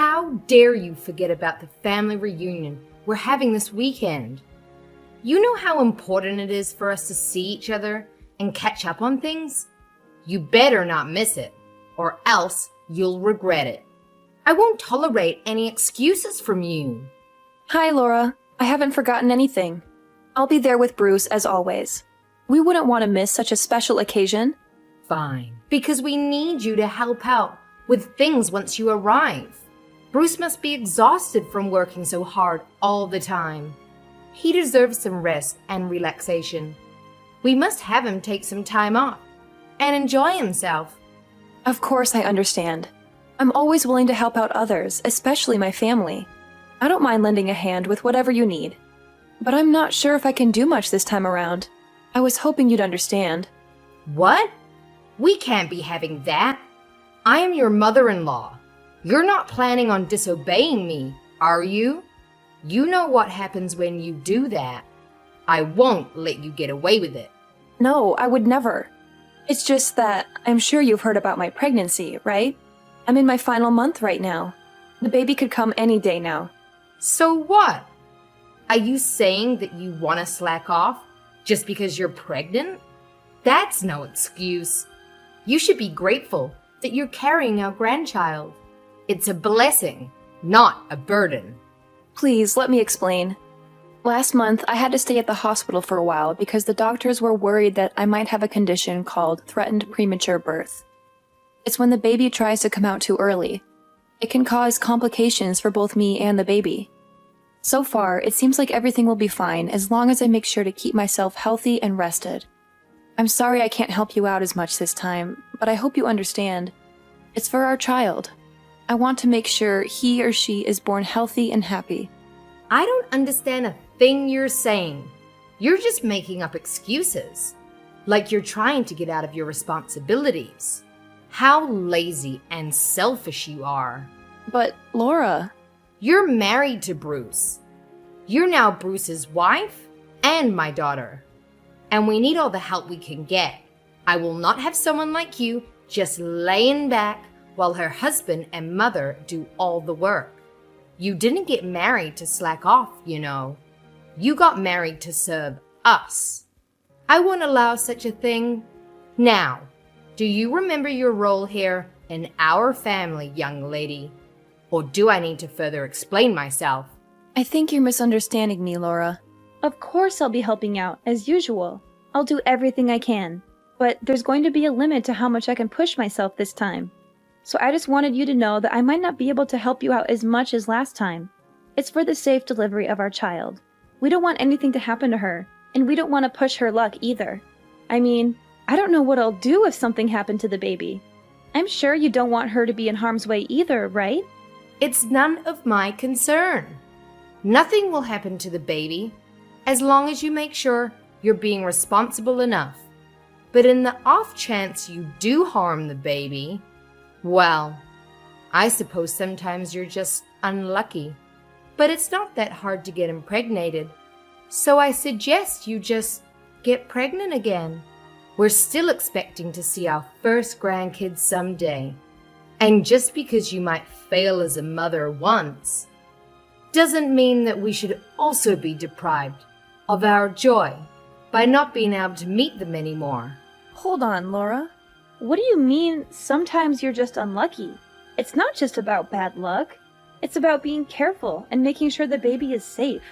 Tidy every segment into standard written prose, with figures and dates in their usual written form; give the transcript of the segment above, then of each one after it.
How dare you forget about the family reunion we're having this weekend? You know how important it is for us to see each other and catch up on things? You better not miss it, or else you'll regret it. I won't tolerate any excuses from you. Hi, Laura. I haven't forgotten anything. I'll be there with Bruce as always. We wouldn't want to miss such a special occasion. Fine, because we need you to help out with things once you arrive. Bruce must be exhausted from working so hard all the time. He deserves some rest and relaxation. We must have him take some time off and enjoy himself. Of course I understand. I'm always willing to help out others, especially my family. I don't mind lending a hand with whatever you need. But I'm not sure if I can do much this time around. I was hoping you'd understand. What? We can't be having that. I am your mother-in-law. You're not planning on disobeying me, are you? You know what happens when you do that. I won't let you get away with it. No, I would never. It's just that I'm sure you've heard about my pregnancy, right? I'm in my final month right now. The baby could come any day now. So what? Are you saying that you want to slack off just because you're pregnant? That's no excuse. You should be grateful that you're carrying our grandchild. It's a blessing, not a burden. Please, let me explain. Last month, I had to stay at the hospital for a while because the doctors were worried that I might have a condition called threatened premature birth. It's when the baby tries to come out too early. It can cause complications for both me and the baby. So far, it seems like everything will be fine as long as I make sure to keep myself healthy and rested. I'm sorry I can't help you out as much this time, but I hope you understand. It's for our child. I want to make sure he or she is born healthy and happy. I don't understand a thing you're saying. You're just making up excuses, like you're trying to get out of your responsibilities. How lazy and selfish you are. But, Laura... You're married to Bruce. You're now Bruce's wife and my daughter. And we need all the help we can get. I will not have someone like you just laying back while her husband and mother do all the work. You didn't get married to slack off, you know. You got married to serve us. I won't allow such a thing. Now, do you remember your role here in our family, young lady? Or do I need to further explain myself? I think you're misunderstanding me, Laura. Of course I'll be helping out, as usual. I'll do everything I can. But there's going to be a limit to how much I can push myself this time. So I just wanted you to know that I might not be able to help you out as much as last time. It's for the safe delivery of our child. We don't want anything to happen to her, and we don't want to push her luck either. I mean, I don't know what I'll do if something happened to the baby. I'm sure you don't want her to be in harm's way either, right? It's none of my concern. Nothing will happen to the baby as long as you make sure you're being responsible enough. But in the off chance you do harm the baby, well, I suppose sometimes you're just unlucky. But it's not that hard to get impregnated. So I suggest you just get pregnant again. We're still expecting to see our first grandkids someday. And just because you might fail as a mother once, doesn't mean that we should also be deprived of our joy by not being able to meet them anymore. Hold on, Laura. What do you mean, sometimes you're just unlucky? It's not just about bad luck. It's about being careful and making sure the baby is safe.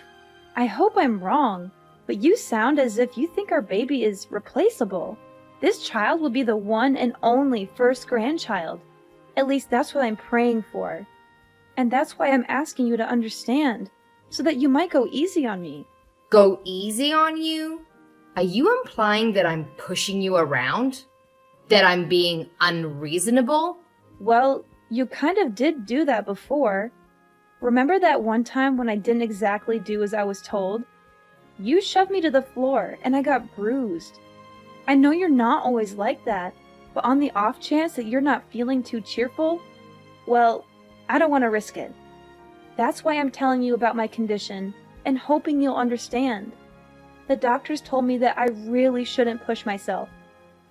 I hope I'm wrong, but you sound as if you think our baby is replaceable. This child will be the one and only first grandchild. At least that's what I'm praying for. And that's why I'm asking you to understand, so that you might go easy on me. Go easy on you? Are you implying that I'm pushing you around? That I'm being unreasonable? Well, you kind of did do that before. Remember that one time when I didn't exactly do as I was told? You shoved me to the floor and I got bruised. I know you're not always like that, but on the off chance that you're not feeling too cheerful, well, I don't want to risk it. That's why I'm telling you about my condition and hoping you'll understand. The doctors told me that I really shouldn't push myself.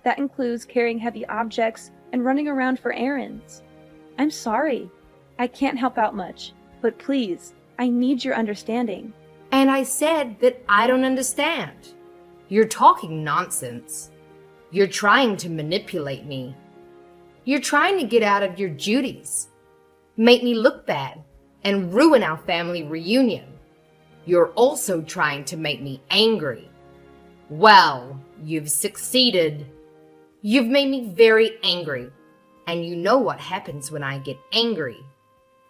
That includes carrying heavy objects and running around for errands. I'm sorry. I can't help out much, but please, I need your understanding. And I said that I don't understand. You're talking nonsense. You're trying to manipulate me. You're trying to get out of your duties, make me look bad, and ruin our family reunion. You're also trying to make me angry. Well, you've succeeded. You've made me very angry, and you know what happens when I get angry,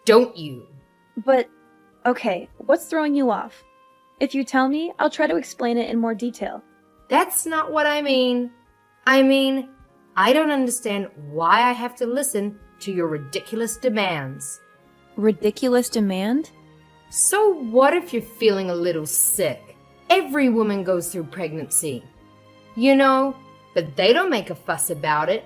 don't you? But, okay, what's throwing you off? If you tell me, I'll try to explain it in more detail. That's not what I mean. I don't understand why I have to listen to your ridiculous demands. Ridiculous demand? So what if you're feeling a little sick? Every woman goes through pregnancy. You know, but they don't make a fuss about it,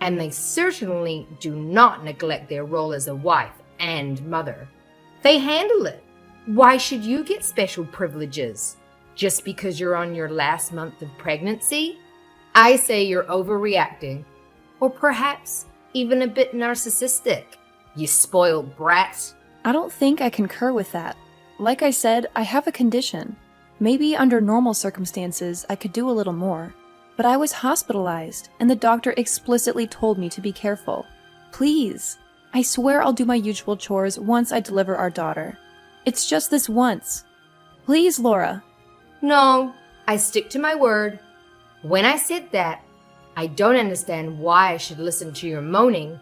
and they certainly do not neglect their role as a wife and mother. They handle it. Why should you get special privileges? Just because you're on your last month of pregnancy? I say you're overreacting, or perhaps even a bit narcissistic. You spoiled brat. I don't think I concur with that. Like I said, I have a condition. Maybe under normal circumstances, I could do a little more. But I was hospitalized, and the doctor explicitly told me to be careful. Please, I swear I'll do my usual chores once I deliver our daughter. It's just this once. Please, Laura. No, I stick to my word. When I said that, I don't understand why I should listen to your moaning.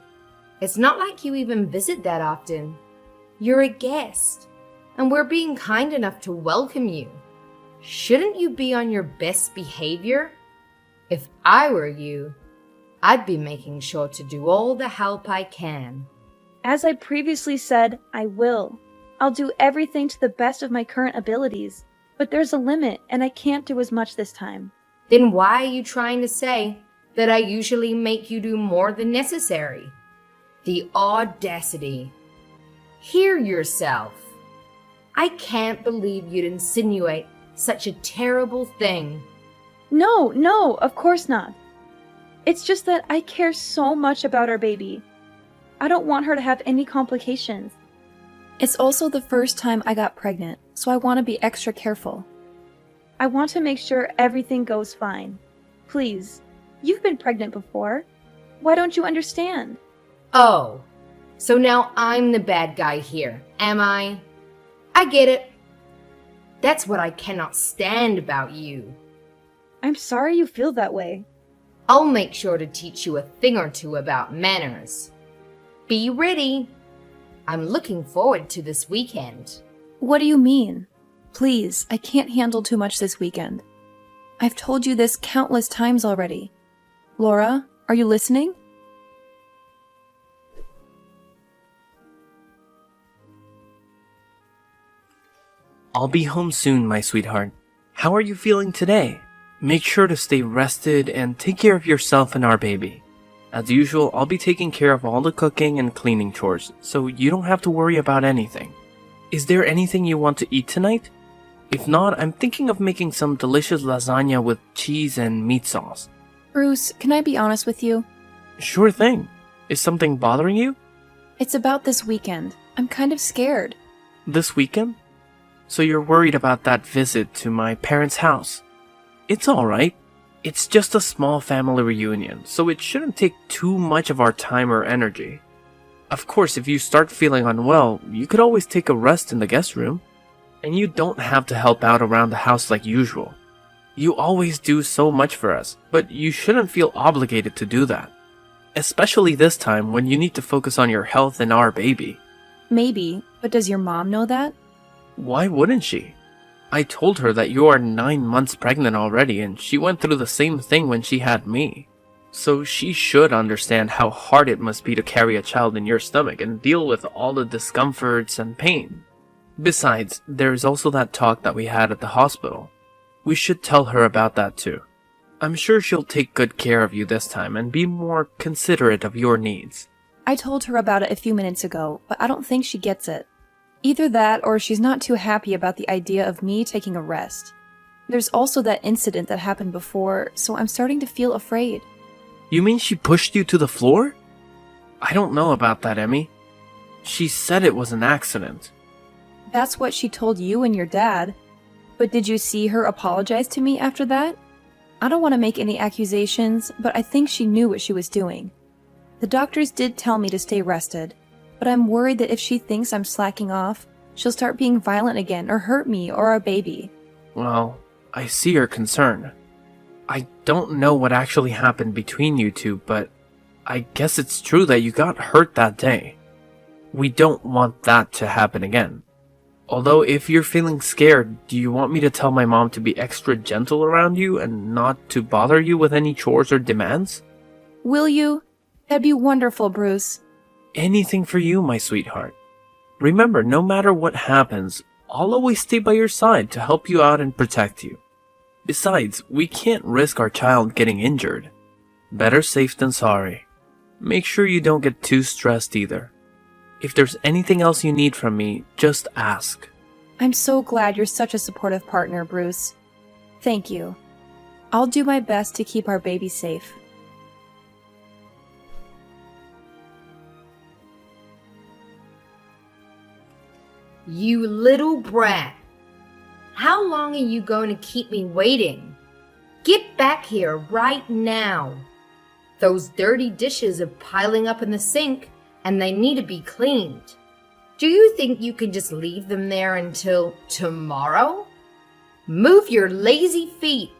It's not like you even visit that often. You're a guest, and we're being kind enough to welcome you. Shouldn't you be on your best behavior? If I were you, I'd be making sure to do all the help I can. As I previously said, I will. I'll do everything to the best of my current abilities, but there's a limit, and I can't do as much this time. Then why are you trying to say that I usually make you do more than necessary? The audacity. Hear yourself. I can't believe you'd insinuate such a terrible thing. No, of course not. It's just that I care so much about our baby. I don't want her to have any complications. It's also the first time I got pregnant, so I want to be extra careful. I want to make sure everything goes fine. Please, you've been pregnant before. Why don't you understand? Oh, so now I'm the bad guy here, am I? I get it. That's what I cannot stand about you. I'm sorry you feel that way. I'll make sure to teach you a thing or two about manners. Be ready. I'm looking forward to this weekend. What do you mean? Please, I can't handle too much this weekend. I've told you this countless times already. Laura, are you listening? I'll be home soon, my sweetheart. How are you feeling today? Make sure to stay rested and take care of yourself and our baby. As usual, I'll be taking care of all the cooking and cleaning chores, so you don't have to worry about anything. Is there anything you want to eat tonight? If not, I'm thinking of making some delicious lasagna with cheese and meat sauce. Bruce, can I be honest with you? Sure thing. Is something bothering you? It's about this weekend. I'm kind of scared. This weekend? So you're worried about that visit to my parents' house? It's alright. It's just a small family reunion, so it shouldn't take too much of our time or energy. Of course, if you start feeling unwell, you could always take a rest in the guest room. And you don't have to help out around the house like usual. You always do so much for us, but you shouldn't feel obligated to do that. Especially this time when you need to focus on your health and our baby. Maybe, but does your mom know that? Why wouldn't she? I told her that you are 9 months pregnant already, and she went through the same thing when she had me. So she should understand how hard it must be to carry a child in your stomach and deal with all the discomforts and pain. Besides, there is also that talk that we had at the hospital. We should tell her about that too. I'm sure she'll take good care of you this time and be more considerate of your needs. I told her about it a few minutes ago, but I don't think she gets it. Either that or she's not too happy about the idea of me taking a rest. There's also that incident that happened before, so I'm starting to feel afraid. You mean she pushed you to the floor? I don't know about that, Emmy. She said it was an accident. That's what she told you and your dad. But did you see her apologize to me after that? I don't want to make any accusations, but I think she knew what she was doing. The doctors did tell me to stay rested, but I'm worried that if she thinks I'm slacking off, she'll start being violent again or hurt me or our baby. Well, I see your concern. I don't know what actually happened between you two, but I guess it's true that you got hurt that day. We don't want that to happen again. Although if you're feeling scared, do you want me to tell my mom to be extra gentle around you and not to bother you with any chores or demands? Will you? That'd be wonderful, Bruce. Anything for you, my sweetheart. Remember, no matter what happens, I'll always stay by your side to help you out and protect you. Besides, we can't risk our child getting injured. Better safe than sorry. Make sure you don't get too stressed either. If there's anything else you need from me, just ask. I'm so glad you're such a supportive partner, Bruce. Thank you. I'll do my best to keep our baby safe. You little brat. How long are you going to keep me waiting? Get back here right now. Those dirty dishes are piling up in the sink and they need to be cleaned. Do you think you can just leave them there until tomorrow? Move your lazy feet.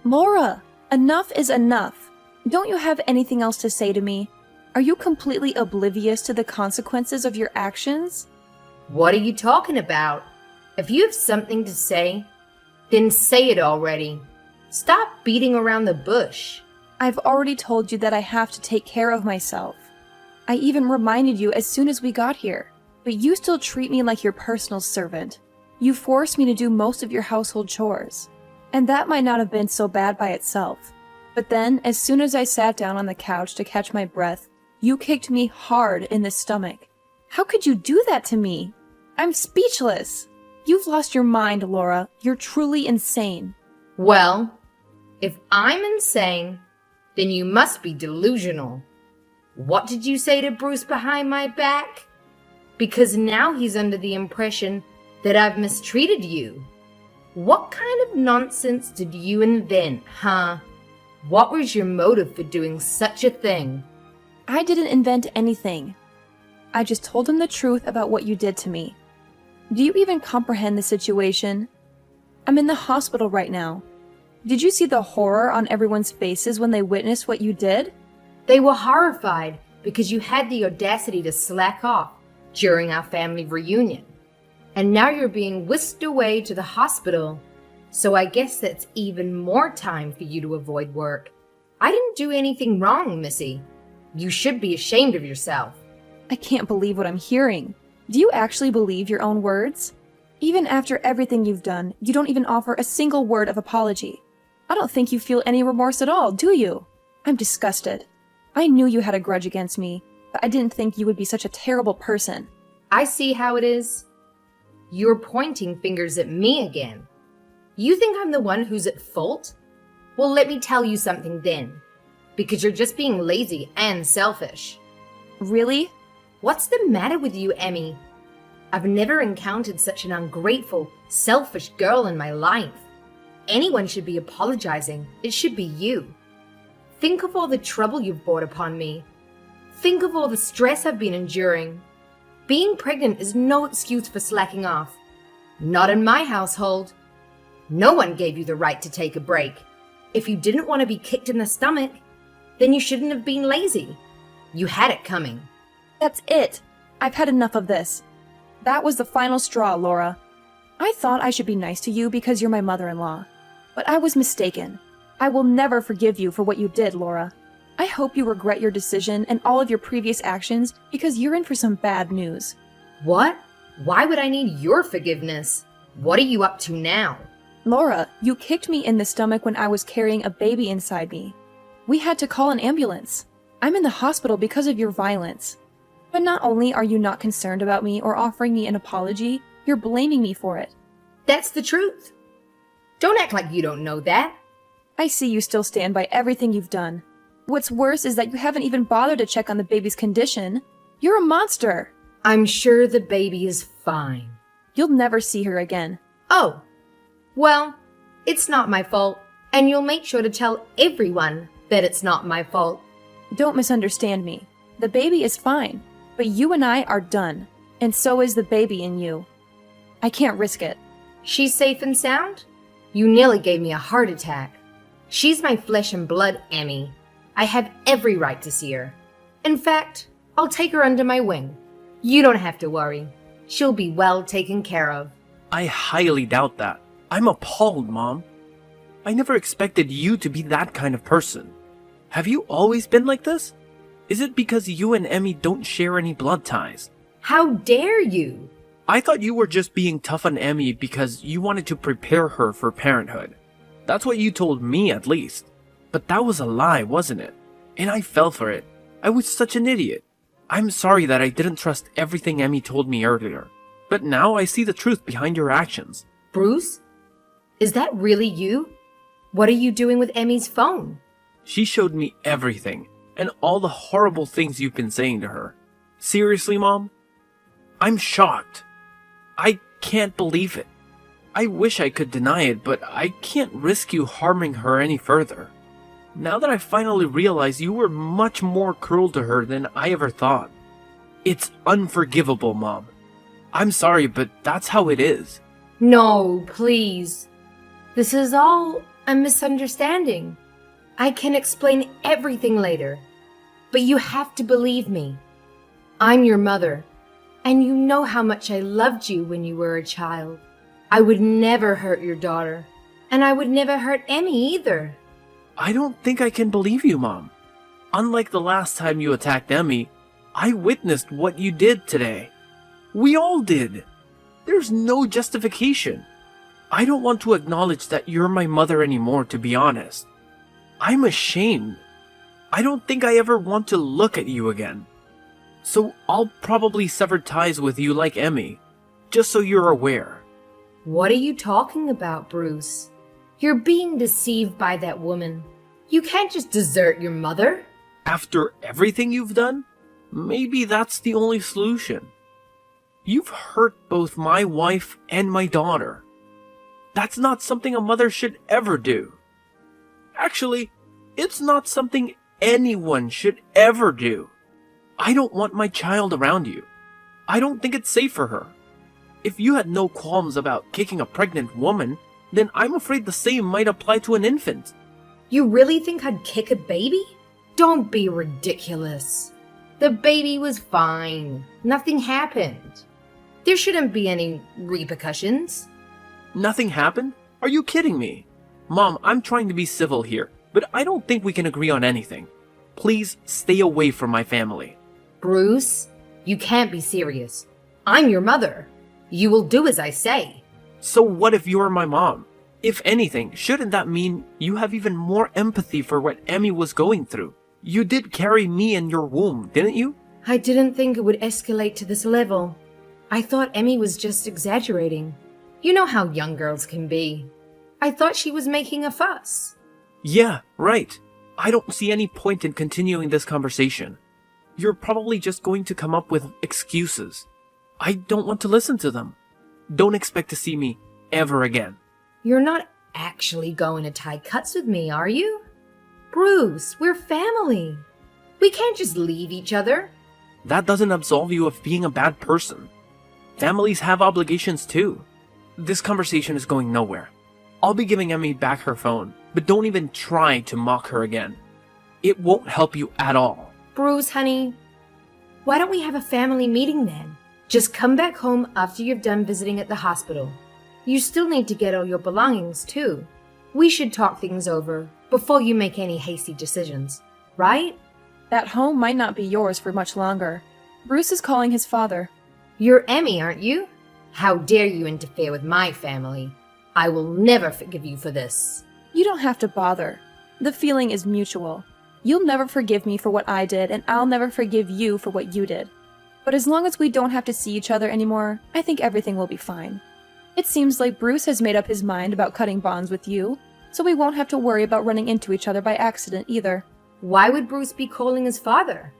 Laura, enough is enough. Don't you have anything else to say to me? Are you completely oblivious to the consequences of your actions? What are you talking about? If you have something to say, then say it already. Stop beating around the bush. I've already told you that I have to take care of myself. I even reminded you as soon as we got here, but you still treat me like your personal servant. You forced me to do most of your household chores. And that might not have been so bad by itself. But then, as soon as I sat down on the couch to catch my breath, you kicked me hard in the stomach. How could you do that to me? I'm speechless. You've lost your mind, Laura. You're truly insane. Well, if I'm insane, then you must be delusional. What did you say to Bruce behind my back? Because now he's under the impression that I've mistreated you. What kind of nonsense did you invent, huh? What was your motive for doing such a thing? I didn't invent anything. I just told him the truth about what you did to me. Do you even comprehend the situation? I'm in the hospital right now. Did you see the horror on everyone's faces when they witnessed what you did? They were horrified because you had the audacity to slack off during our family reunion. And now you're being whisked away to the hospital. So I guess that's even more time for you to avoid work. I didn't do anything wrong, Missy. You should be ashamed of yourself. I can't believe what I'm hearing. Do you actually believe your own words? Even after everything you've done, you don't even offer a single word of apology. I don't think you feel any remorse at all, do you? I'm disgusted. I knew you had a grudge against me, but I didn't think you would be such a terrible person. I see how it is. You're pointing fingers at me again. You think I'm the one who's at fault? Well, let me tell you something then. Because you're just being lazy and selfish. Really? What's the matter with you, Emmy? I've never encountered such an ungrateful, selfish girl in my life. Anyone should be apologizing. It should be you. Think of all the trouble you've brought upon me. Think of all the stress I've been enduring. Being pregnant is no excuse for slacking off. Not in my household. No one gave you the right to take a break. If you didn't want to be kicked in the stomach, then you shouldn't have been lazy. You had it coming. That's it. I've had enough of this. That was the final straw, Laura. I thought I should be nice to you because you're my mother-in-law. But I was mistaken. I will never forgive you for what you did, Laura. I hope you regret your decision and all of your previous actions because you're in for some bad news. What? Why would I need your forgiveness? What are you up to now? Laura, you kicked me in the stomach when I was carrying a baby inside me. We had to call an ambulance. I'm in the hospital because of your violence. But not only are you not concerned about me or offering me an apology, you're blaming me for it. That's the truth. Don't act like you don't know that. I see you still stand by everything you've done. What's worse is that you haven't even bothered to check on the baby's condition. You're a monster. I'm sure the baby is fine. You'll never see her again. Oh, well, it's not my fault, and you'll make sure to tell everyone that it's not my fault. Don't misunderstand me. The baby is fine, but you and I are done, and so is the baby in you. I can't risk it. She's safe and sound? You nearly gave me a heart attack. She's my flesh and blood, Emmy. I have every right to see her. In fact, I'll take her under my wing. You don't have to worry. She'll be well taken care of. I highly doubt that. I'm appalled, Mom. I never expected you to be that kind of person. Have you always been like this? Is it because you and Emmy don't share any blood ties? How dare you? I thought you were just being tough on Emmy because you wanted to prepare her for parenthood. That's what you told me, at least. But that was a lie, wasn't it? And I fell for it. I was such an idiot. I'm sorry that I didn't trust everything Emmy told me earlier. But now I see the truth behind your actions. Bruce? Is that really you? What are you doing with Emmy's phone? She showed me everything, and all the horrible things you've been saying to her. Seriously, Mom? I'm shocked. I can't believe it. I wish I could deny it, but I can't risk you harming her any further. Now that I finally realize you were much more cruel to her than I ever thought. It's unforgivable, Mom. I'm sorry, but that's how it is. No, please. This is all a misunderstanding. I can explain everything later, but you have to believe me. I'm your mother, and you know how much I loved you when you were a child. I would never hurt your daughter, and I would never hurt Emmy either. I don't think I can believe you, Mom. Unlike the last time you attacked Emmy, I witnessed what you did today. We all did. There's no justification. I don't want to acknowledge that you're my mother anymore, to be honest. I'm ashamed. I don't think I ever want to look at you again. So I'll probably sever ties with you like Emmy, just so you're aware. What are you talking about, Bruce? You're being deceived by that woman. You can't just desert your mother. After everything you've done, maybe that's the only solution. You've hurt both my wife and my daughter. That's not something a mother should ever do. Actually, it's not something anyone should ever do. I don't want my child around you. I don't think it's safe for her. If you had no qualms about kicking a pregnant woman, then I'm afraid the same might apply to an infant. You really think I'd kick a baby? Don't be ridiculous. The baby was fine. Nothing happened. There shouldn't be any repercussions. Nothing happened? Are you kidding me? Mom, I'm trying to be civil here, but I don't think we can agree on anything. Please stay away from my family. Bruce, you can't be serious. I'm your mother. You will do as I say. So what if you're my mom? If anything, shouldn't that mean you have even more empathy for what Emmy was going through? You did carry me in your womb, didn't you? I didn't think it would escalate to this level. I thought Emmy was just exaggerating. You know how young girls can be. I thought she was making a fuss. Yeah, right. I don't see any point in continuing this conversation. You're probably just going to come up with excuses. I don't want to listen to them. Don't expect to see me ever again. You're not actually going to tie cuts with me, are you? Bruce, we're family. We can't just leave each other. That doesn't absolve you of being a bad person. Families have obligations too. This conversation is going nowhere. I'll be giving Emmy back her phone, but don't even try to mock her again. It won't help you at all. Bruce, honey, why don't we have a family meeting then? Just come back home after you've done visiting at the hospital. You still need to get all your belongings too. We should talk things over before you make any hasty decisions, right? That home might not be yours for much longer. Bruce is calling his father. You're Emmy, aren't you? How dare you interfere with my family? I will never forgive you for this. You don't have to bother. The feeling is mutual. You'll never forgive me for what I did, and I'll never forgive you for what you did. But as long as we don't have to see each other anymore, I think everything will be fine. It seems like Bruce has made up his mind about cutting bonds with you, so we won't have to worry about running into each other by accident either. Why would Bruce be calling his father?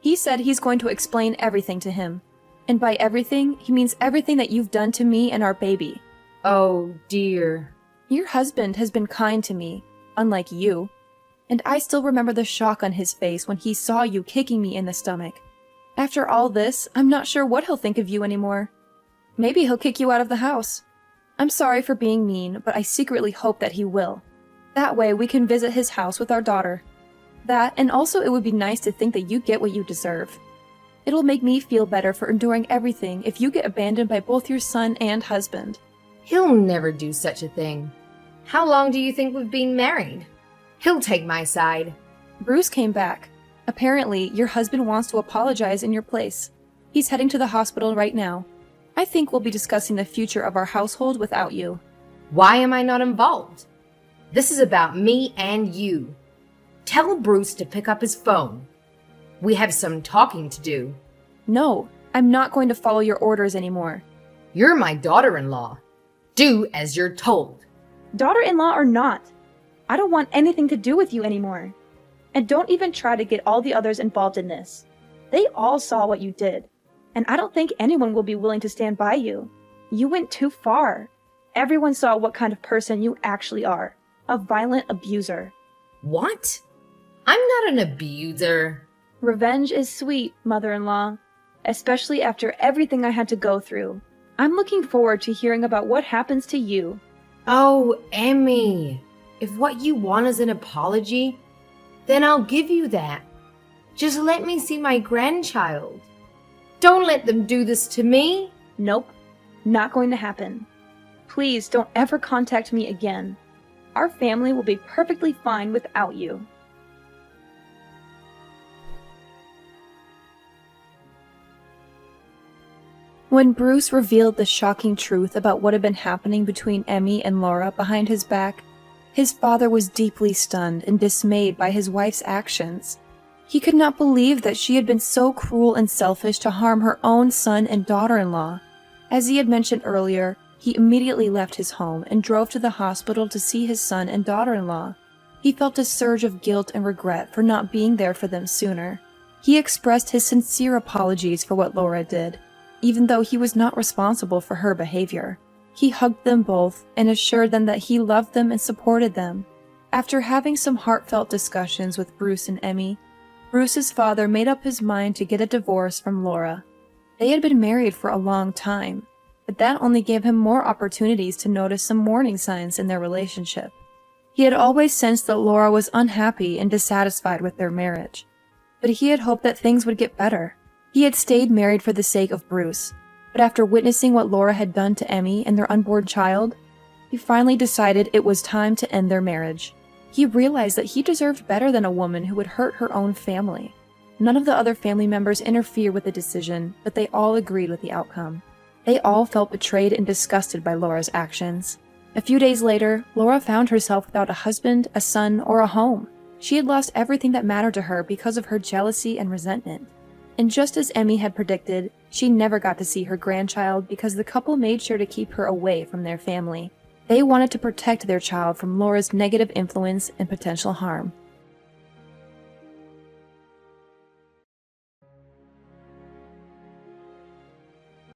He said he's going to explain everything to him. And by everything, he means everything that you've done to me and our baby. Oh, dear. Your husband has been kind to me, unlike you. And I still remember the shock on his face when he saw you kicking me in the stomach. After all this, I'm not sure what he'll think of you anymore. Maybe he'll kick you out of the house. I'm sorry for being mean, but I secretly hope that he will. That way we can visit his house with our daughter. That, and also it would be nice to think that you get what you deserve. It'll make me feel better for enduring everything if you get abandoned by both your son and husband. He'll never do such a thing. How long do you think we've been married? He'll take my side. Bruce came back. Apparently, your husband wants to apologize in your place. He's heading to the hospital right now. I think we'll be discussing the future of our household without you. Why am I not involved? This is about me and you. Tell Bruce to pick up his phone. We have some talking to do. No, I'm not going to follow your orders anymore. You're my daughter-in-law. Do as you're told. Daughter-in-law or not, I don't want anything to do with you anymore. And don't even try to get all the others involved in this. They all saw what you did, and I don't think anyone will be willing to stand by you. You went too far. Everyone saw what kind of person you actually are. A violent abuser. What? I'm not an abuser. Revenge is sweet, mother-in-law, especially after everything I had to go through. I'm looking forward to hearing about what happens to you. Oh, Emmy, if what you want is an apology, then I'll give you that. Just let me see my grandchild. Don't let them do this to me. Nope, not going to happen. Please don't ever contact me again. Our family will be perfectly fine without you. When Bruce revealed the shocking truth about what had been happening between Emmy and Laura behind his back, his father was deeply stunned and dismayed by his wife's actions. He could not believe that she had been so cruel and selfish to harm her own son and daughter-in-law. As he had mentioned earlier, he immediately left his home and drove to the hospital to see his son and daughter-in-law. He felt a surge of guilt and regret for not being there for them sooner. He expressed his sincere apologies for what Laura did, even though he was not responsible for her behavior. He hugged them both and assured them that he loved them and supported them. After having some heartfelt discussions with Bruce and Emmy, Bruce's father made up his mind to get a divorce from Laura. They had been married for a long time, but that only gave him more opportunities to notice some warning signs in their relationship. He had always sensed that Laura was unhappy and dissatisfied with their marriage, but he had hoped that things would get better. He had stayed married for the sake of Bruce, but after witnessing what Laura had done to Emmy and their unborn child, he finally decided it was time to end their marriage. He realized that he deserved better than a woman who would hurt her own family. None of the other family members interfered with the decision, but they all agreed with the outcome. They all felt betrayed and disgusted by Laura's actions. A few days later, Laura found herself without a husband, a son, or a home. She had lost everything that mattered to her because of her jealousy and resentment. And just as Emmy had predicted, she never got to see her grandchild because the couple made sure to keep her away from their family. They wanted to protect their child from Laura's negative influence and potential harm.